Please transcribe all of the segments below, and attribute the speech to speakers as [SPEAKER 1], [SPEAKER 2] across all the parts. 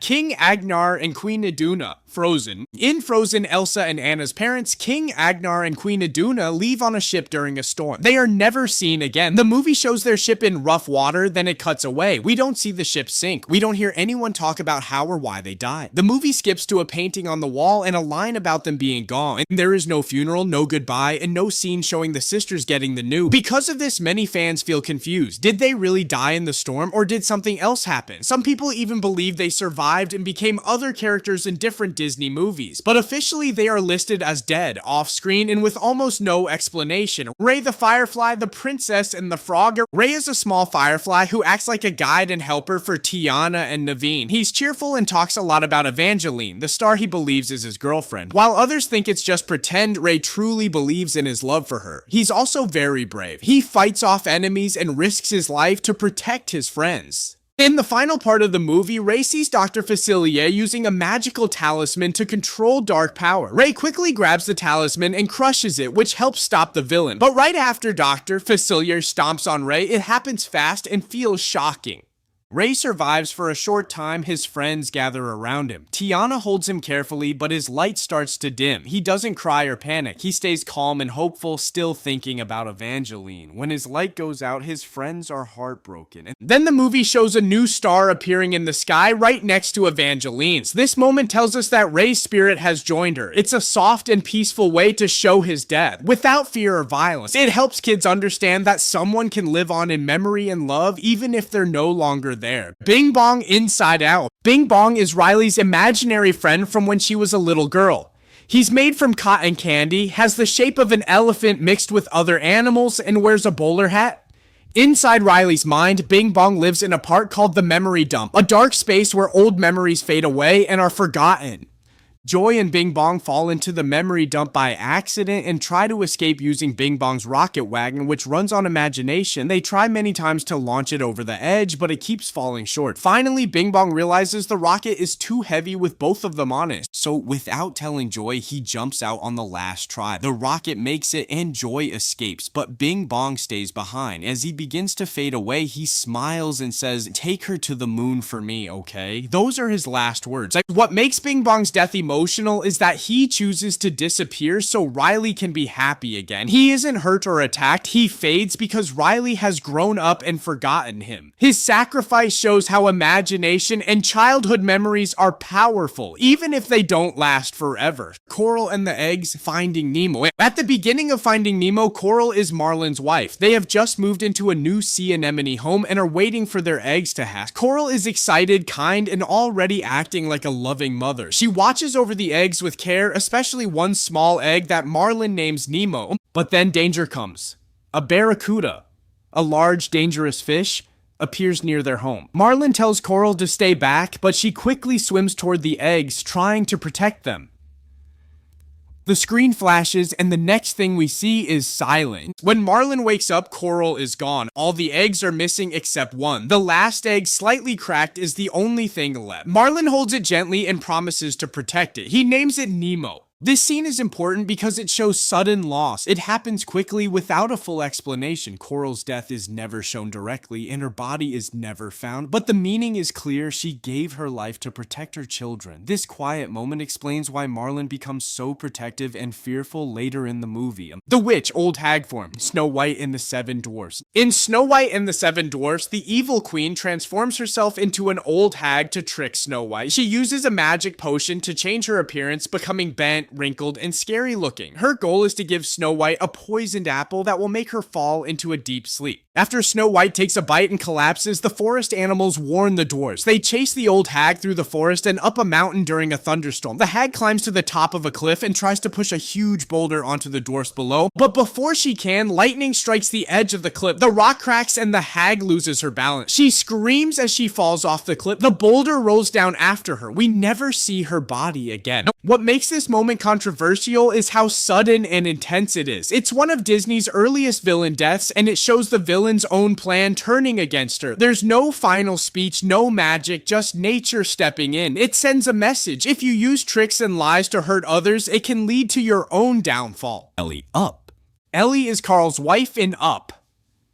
[SPEAKER 1] King Agnar and Queen Iduna, Frozen. In Frozen, Elsa and Anna's parents, King Agnar and Queen Iduna, leave on a ship during a storm. They are never seen again. The movie shows their ship in rough water, then it cuts away. We don't see the ship sink. We don't hear anyone talk about how or why they died. The movie skips to a painting on the wall and a line about them being gone. And there is no funeral, no goodbye, and no scene showing the sisters getting the news. Because of this, many fans feel confused. Did they really die in the storm, or did something else happen? Some people even believe they survived and became other characters in different Disney movies, but officially they are listed as dead, off-screen, and with almost no explanation. Ray the Firefly, the princess, and the frog. Ray is a small firefly who acts like a guide and helper for Tiana and Naveen. He's cheerful and talks a lot about Evangeline, the star he believes is his girlfriend. While others think it's just pretend, Ray truly believes in his love for her. He's also very brave. He fights off enemies and risks his life to protect his friends. In the final part of the movie, Ray sees Dr. Facilier using a magical talisman to control dark power. Ray quickly grabs the talisman and crushes it, which helps stop the villain. But right after Dr. Facilier stomps on Ray, it happens fast and feels shocking. Ray survives for a short time. His friends gather around him. Tiana holds him carefully, but his light starts to dim. He doesn't cry or panic. He stays calm and hopeful, still thinking about Evangeline. When his light goes out, his friends are heartbroken. And then the movie shows a new star appearing in the sky right next to Evangeline's. This moment tells us that Ray's spirit has joined her. It's a soft and peaceful way to show his death, without fear or violence. It helps kids understand that someone can live on in memory and love, even if they're no longer there. Bing Bong Inside Out. Bing Bong is Riley's imaginary friend from when she was a little girl. He's made from cotton candy, has the shape of an elephant mixed with other animals, and wears a bowler hat. Inside Riley's mind, Bing Bong lives in a part called the Memory Dump, a dark space where old memories fade away and are forgotten. Joy and Bing Bong fall into the memory dump by accident and try to escape using Bing Bong's rocket wagon, which runs on imagination. They try many times to launch it over the edge, but it keeps falling short. Finally, Bing Bong realizes the rocket is too heavy with both of them on it. So without telling Joy, he jumps out on the last try. The rocket makes it and Joy escapes, but Bing Bong stays behind. As he begins to fade away, he smiles and says, "Take her to the moon for me, okay?" Those are his last words. What makes Bing Bong's death emotional is that he chooses to disappear so Riley can be happy again. He isn't hurt or attacked, he fades because Riley has grown up and forgotten him. His sacrifice shows how imagination and childhood memories are powerful, even if they don't last forever. Coral and the Eggs, Finding Nemo. At the beginning of Finding Nemo, Coral is Marlin's wife. They have just moved into a new sea anemone home and are waiting for their eggs to hatch. Coral is excited, kind, and already acting like a loving mother. She watches over the eggs with care, especially one small egg that Marlin names Nemo. But then danger comes. A barracuda, a large dangerous fish, appears near their home. Marlin tells Coral to stay back, but she quickly swims toward the eggs, trying to protect them. The screen flashes, and the next thing we see is silence. When Marlin wakes up, Coral is gone. All the eggs are missing except one. The last egg, slightly cracked, is the only thing left. Marlin holds it gently and promises to protect it. He names it Nemo. This scene is important because it shows sudden loss. It happens quickly without a full explanation. Coral's death is never shown directly and her body is never found, but the meaning is clear. She gave her life to protect her children. This quiet moment explains why Marlin becomes so protective and fearful later in the movie. The Witch Old Hag form, Snow White and the Seven Dwarfs. In Snow White and the Seven Dwarfs, the evil queen transforms herself into an old hag to trick Snow White. She uses a magic potion to change her appearance, becoming bent, wrinkled, and scary looking. Her goal is to give Snow White a poisoned apple that will make her fall into a deep sleep. After Snow White takes a bite and collapses, the forest animals warn the dwarves. They chase the old hag through the forest and up a mountain during a thunderstorm. The hag climbs to the top of a cliff and tries to push a huge boulder onto the dwarfs below, but before she can, lightning strikes the edge of the cliff. The rock cracks and the hag loses her balance. She screams as she falls off the cliff. The boulder rolls down after her. We never see her body again. What makes this moment controversial is how sudden and intense it is. It's one of Disney's earliest villain deaths, and it shows the villain's own plan turning against her. There's no final speech, no magic, just nature stepping in. It sends a message. If you use tricks and lies to hurt others, it can lead to your own downfall. Ellie Up. Ellie is Carl's wife in Up.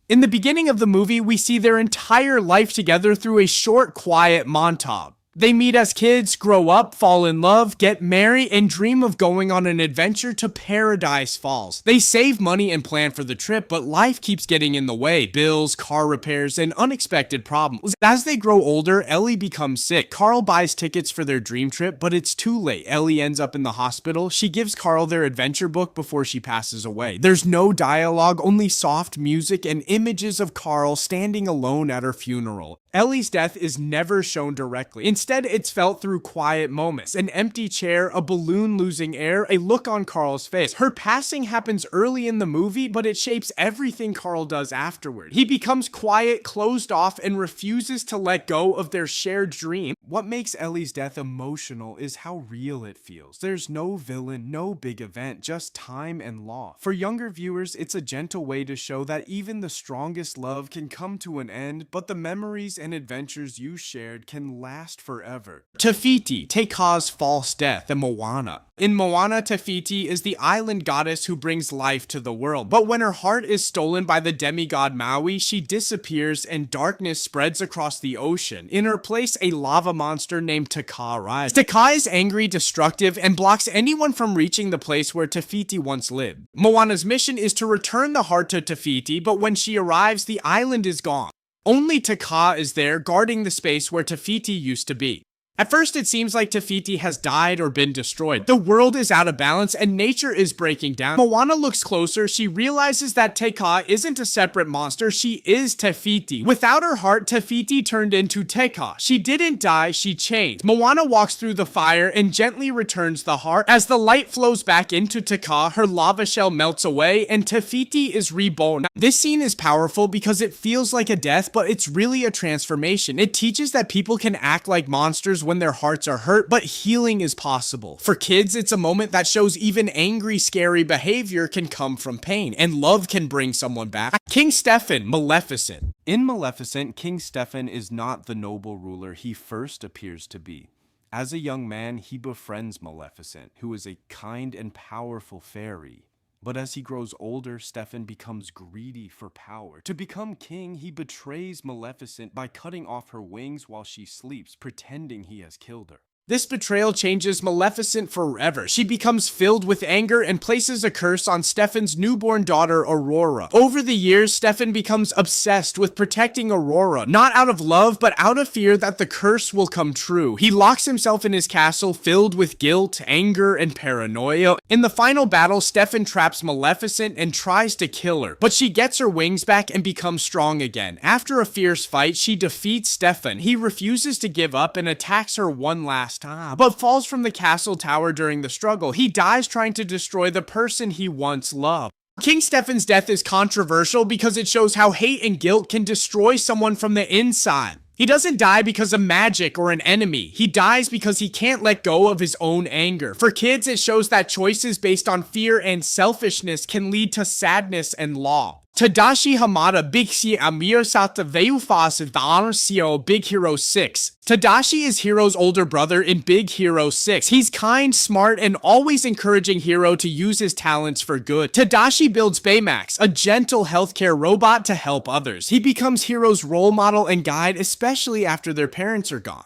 [SPEAKER 1] In the beginning of the movie, we see their entire life together through a short, quiet montage. They meet as kids, grow up, fall in love, get married, and dream of going on an adventure to Paradise Falls. They save money and plan for the trip, but life keeps getting in the way. Bills, car repairs, and unexpected problems. As they grow older, Ellie becomes sick. Carl buys tickets for their dream trip, but it's too late. Ellie ends up in the hospital. She gives Carl their adventure book before she passes away. There's no dialogue, only soft music and images of Carl standing alone at her funeral. Ellie's death is never shown directly. Instead, it's felt through quiet moments. An empty chair, a balloon losing air, a look on Carl's face. Her passing happens early in the movie, but it shapes everything Carl does afterward. He becomes quiet, closed off, and refuses to let go of their shared dream. What makes Ellie's death emotional is how real it feels. There's no villain, no big event, just time and loss. For younger viewers, it's a gentle way to show that even the strongest love can come to an end, but the memories and adventures you shared can last forever. Teiti, Teika's false death in Moana. In Moana, Teiti is the island goddess who brings life to the world, but when her heart is stolen by the demigod Maui, she disappears and darkness spreads across the ocean. In her place, a lava monster named Taka rises. Taka is angry, destructive, and blocks anyone from reaching the place where Teiti once lived. Moana's mission is to return the heart to Teiti, but when she arrives, the island is gone. Only Taka is there, guarding the space where Teiti used to be. At first, it seems like Teiti has died or been destroyed. The world is out of balance and nature is breaking down. Moana looks closer. She realizes that Teika isn't a separate monster. She is Teiti. Without her heart, Teiti turned into Teika. She didn't die, she changed. Moana walks through the fire and gently returns the heart. As the light flows back into Teika, her lava shell melts away and Teiti is reborn. This scene is powerful because it feels like a death, but it's really a transformation. It teaches that people can act like monsters when their hearts are hurt, but healing is possible. For kids, it's a moment that shows even angry, scary behavior can come from pain, and love can bring someone back. King Stefan, Maleficent. In Maleficent, King Stefan is not the noble ruler he first appears to be. As a young man, he befriends Maleficent, who is a kind and powerful fairy. But as he grows older, Stefan becomes greedy for power. To become king, he betrays Maleficent by cutting off her wings while she sleeps, pretending he has killed her. This betrayal changes Maleficent forever. She becomes filled with anger and places a curse on Stefan's newborn daughter, Aurora. Over the years, Stefan becomes obsessed with protecting Aurora, not out of love, but out of fear that the curse will come true. He locks himself in his castle filled with guilt, anger, and paranoia. In the final battle, Stefan traps Maleficent and tries to kill her, but she gets her wings back and becomes strong again. After a fierce fight, she defeats Stefan. He refuses to give up and attacks her one last time, but falls from the castle tower during the struggle. He dies trying to destroy the person he once loved. King Stefan's death is controversial because it shows how hate and guilt can destroy someone from the inside. He doesn't die because of magic or an enemy. He dies because he can't let go of his own anger. For kids, it shows that choices based on fear and selfishness can lead to sadness and loss. Tadashi Hamada, Big Si Amir Sata Veufas Don Sio Big Hero 6. Tadashi is Hiro's older brother in Big Hero 6. He's kind, smart, and always encouraging Hiro to use his talents for good. Tadashi builds Baymax, a gentle healthcare robot to help others. He becomes Hiro's role model and guide, especially after their parents are gone.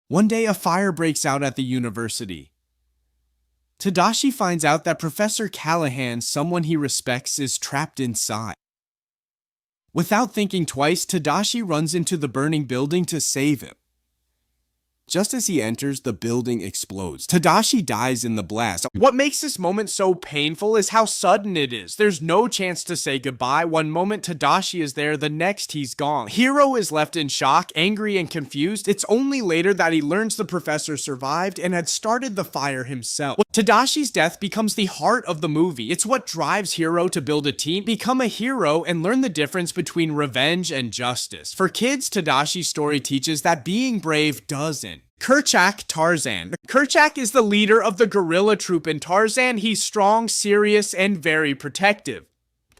[SPEAKER 1] One day, a fire breaks out at the university. Tadashi finds out that Professor Callahan, someone he respects, is trapped inside. Without thinking twice, Tadashi runs into the burning building to save him. Just as he enters, the building explodes. Tadashi dies in the blast. What makes this moment so painful is how sudden it is. There's no chance to say goodbye. One moment Tadashi is there, the next he's gone. Hiro is left in shock, angry and confused. It's only later that he learns the professor survived and had started the fire himself. Tadashi's death becomes the heart of the movie. It's what drives Hiro to build a team, become a hero, and learn the difference between revenge and justice. For kids, Tadashi's story teaches that being brave doesn't. Kirchack Tarzan. Kirchack is the leader of the gorilla troop in Tarzan. He's strong, serious, and very protective.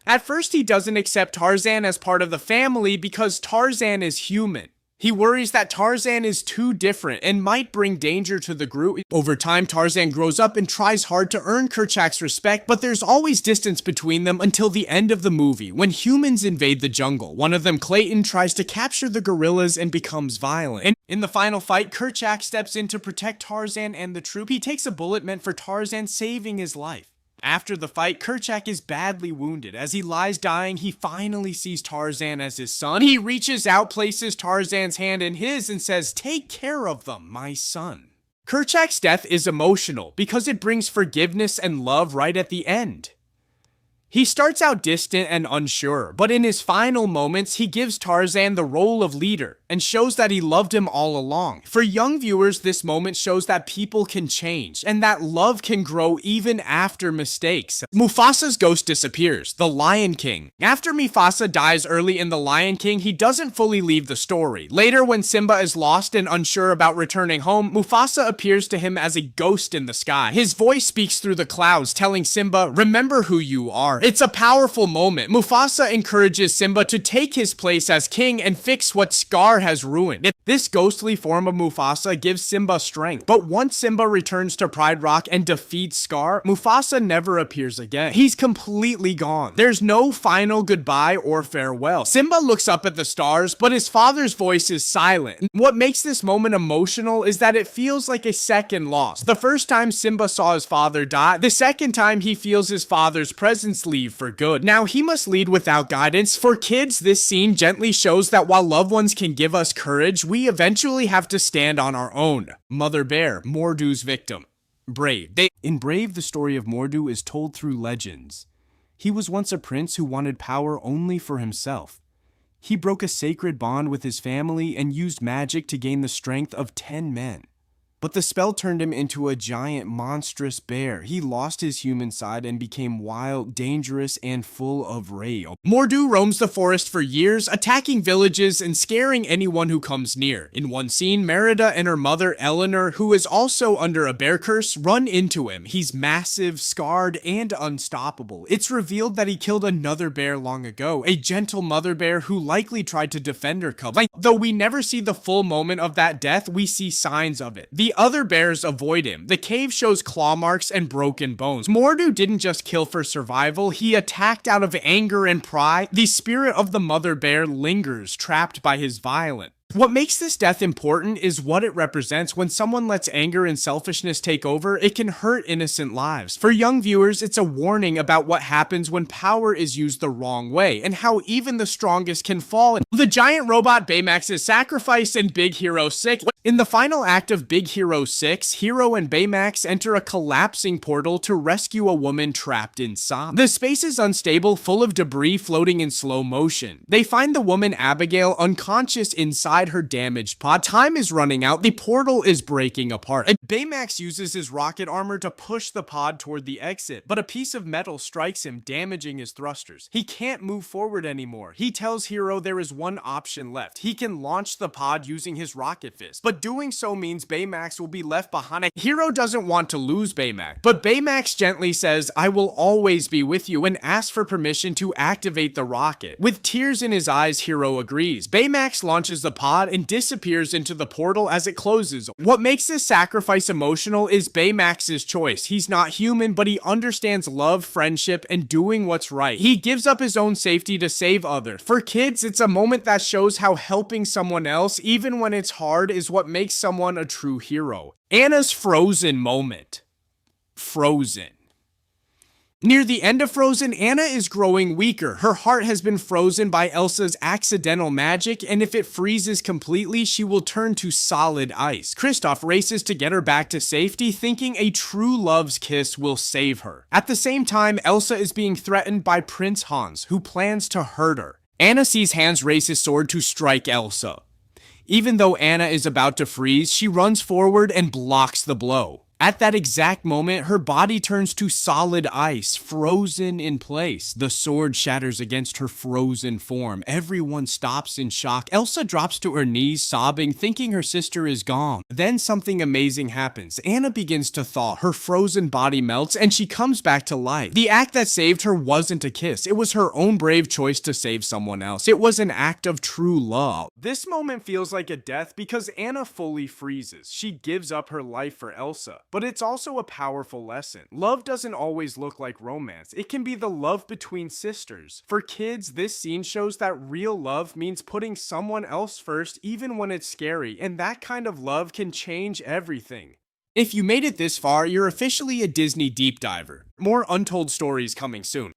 [SPEAKER 1] At first, he doesn't accept Tarzan as part of the family because Tarzan is human. He worries that Tarzan is too different and might bring danger to the group. Over time, Tarzan grows up and tries hard to earn Kirchack's respect, but there's always distance between them until the end of the movie, when humans invade the jungle. One of them, Clayton, tries to capture the gorillas and becomes violent. And in the final fight, Kirchack steps in to protect Tarzan and the troop. He takes a bullet meant for Tarzan, saving his life. After the fight, Kirchack is badly wounded. As he lies dying, he finally sees Tarzan as his son. He reaches out, places Tarzan's hand in his, and says, "Take care of them, my son." Kirchack's death is emotional because it brings forgiveness and love right at the end. He starts out distant and unsure, but in his final moments, he gives Tarzan the role of leader and shows that he loved him all along. For young viewers, this moment shows that people can change and that love can grow even after mistakes. Mufasa's ghost disappears, the Lion King. After Mufasa dies early in The Lion King, he doesn't fully leave the story. Later, when Simba is lost and unsure about returning home, Mufasa appears to him as a ghost in the sky. His voice speaks through the clouds, telling Simba, "Remember who you are." It's a powerful moment. Mufasa encourages Simba to take his place as king and fix what Scar has ruined. This ghostly form of Mufasa gives Simba strength, but once Simba returns to Pride Rock and defeats Scar, Mufasa never appears again. He's completely gone. There's no final goodbye or farewell. Simba looks up at the stars, but his father's voice is silent. What makes this moment emotional is that it feels like a second loss. The first time Simba saw his father die, the second time he feels his father's presence leave for good. Now, he must lead without guidance. For kids, this scene gently shows that while loved ones can give us courage, we eventually have to stand on our own. Mother Bear, Mordu's victim. Brave. In Brave, the story of Mordu is told through legends. He was once a prince who wanted power only for himself. He broke a sacred bond with his family and used magic to gain the strength of 10 men. But the spell turned him into a giant, monstrous bear. He lost his human side and became wild, dangerous, and full of rage. Mordu roams the forest for years, attacking villages and scaring anyone who comes near. In one scene, Merida and her mother, Eleanor, who is also under a bear curse, run into him. He's massive, scarred, and unstoppable. It's revealed that he killed another bear long ago, a gentle mother bear who likely tried to defend her cub. Though we never see the full moment of that death, we see signs of it. The other bears avoid him. The cave shows claw marks and broken bones. Mordu didn't just kill for survival, he attacked out of anger and pride. The spirit of the mother bear lingers, trapped by his violence. What makes this death important is what it represents. When someone lets anger and selfishness take over, it can hurt innocent lives. For young viewers, it's a warning about what happens when power is used the wrong way, and how even the strongest can fall. The giant robot Baymax is sacrificed in Big Hero 6. In the final act of Big Hero 6, Hero and Baymax enter a collapsing portal to rescue a woman trapped inside. The space is unstable, full of debris floating in slow motion. They find the woman Abigail unconscious inside her damaged pod. Time is running out. The portal is breaking apart. Baymax uses his rocket armor to push the pod toward the exit, but a piece of metal strikes him, damaging his thrusters. He can't move forward anymore. He tells Hero there is one option left. He can launch the pod using his rocket fist, but doing so means Baymax will be left behind. Hero doesn't want to lose Baymax, but Baymax gently says, "I will always be with you," and asks for permission to activate the rocket. With tears in his eyes, Hero agrees. Baymax launches the pod and disappears into the portal as it closes. What makes this sacrifice emotional is Baymax's choice. He's not human, but he understands love, friendship, and doing what's right. He gives up his own safety to save others. For kids, it's a moment that shows how helping someone else, even when it's hard, is what makes someone a true hero. Anna's Frozen moment. Frozen. Near the end of Frozen, Anna is growing weaker. Her heart has been frozen by Elsa's accidental magic, and if it freezes completely, she will turn to solid ice. Kristoff races to get her back to safety, thinking a true love's kiss will save her. At the same time, Elsa is being threatened by Prince Hans, who plans to hurt her. Anna sees Hans raise his sword to strike Elsa. Even though Anna is about to freeze, she runs forward and blocks the blow. At that exact moment, her body turns to solid ice, frozen in place. The sword shatters against her frozen form. Everyone stops in shock. Elsa drops to her knees, sobbing, thinking her sister is gone. Then something amazing happens. Anna begins to thaw. Her frozen body melts, and she comes back to life. The act that saved her wasn't a kiss. It was her own brave choice to save someone else. It was an act of true love. This moment feels like a death because Anna fully freezes. She gives up her life for Elsa. But it's also a powerful lesson. Love doesn't always look like romance. It can be the love between sisters. For kids, this scene shows that real love means putting someone else first even when it's scary, and that kind of love can change everything. If you made it this far, you're officially a Disney deep diver. More untold stories coming soon.